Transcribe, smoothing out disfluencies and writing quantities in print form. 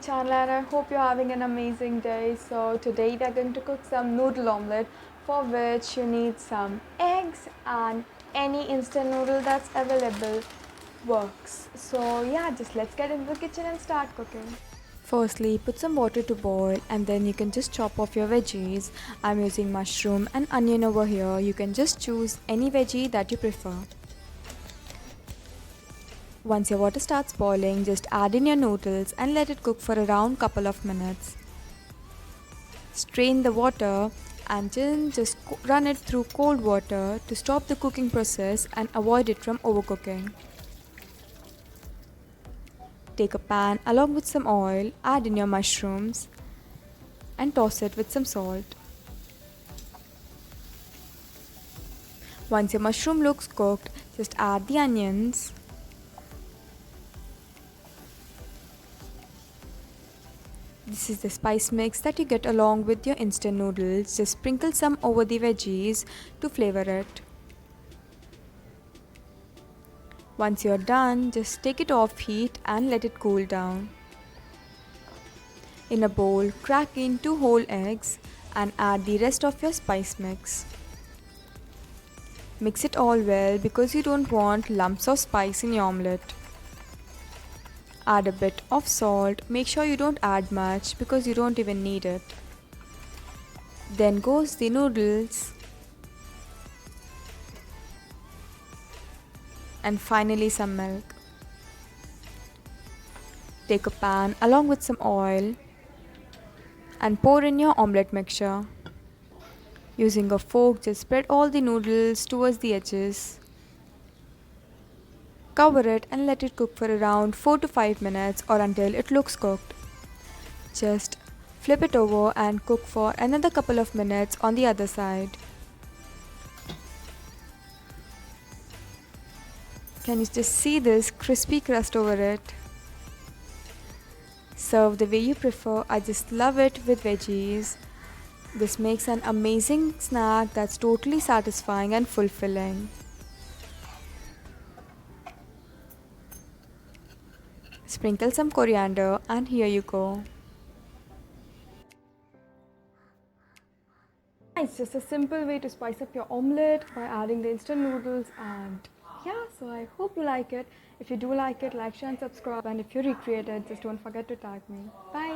channel, and I hope you're having an amazing day. So today we are going to cook some noodle omelette, for which you need some eggs, and any instant noodle that's available works. So yeah, just let's get into the kitchen and start cooking. Firstly, put some water to boil and then you can just chop off your veggies. I'm using mushroom and onion over here. You can just choose any veggie that you prefer. Once your water starts boiling, just add in your noodles and let it cook for around couple of minutes. Strain the water and then just run it through cold water to stop the cooking process and avoid it from overcooking. Take a pan along with some oil, add in your mushrooms and toss it with some salt. Once your mushroom looks cooked, just add the onions. This is the spice mix that you get along with your instant noodles. Just sprinkle some over the veggies to flavor it. Once you're done, just take it off heat and let it cool down. In a bowl, crack in 2 whole eggs and add the rest of your spice mix. Mix it all well because you don't want lumps of spice in your omelette. Add a bit of salt. Make sure you don't add much because you don't even need it. Then goes the noodles. And finally some milk. Take a pan along with some oil and pour in your omelette mixture. Using a fork, just spread all the noodles towards the edges. Cover it and let it cook for around 4 to 5 minutes or until it looks cooked. Just flip it over and cook for another couple of minutes on the other side. Can you just see this crispy crust over it? Serve the way you prefer. I just love it with veggies. This makes an amazing snack that's totally satisfying and fulfilling. Sprinkle some coriander and here you go. It's just a simple way to spice up your omelette by adding the instant noodles, and yeah, so I hope you like it. If you do like it, like, share and subscribe, and if you recreate it, just don't forget to tag me. Bye.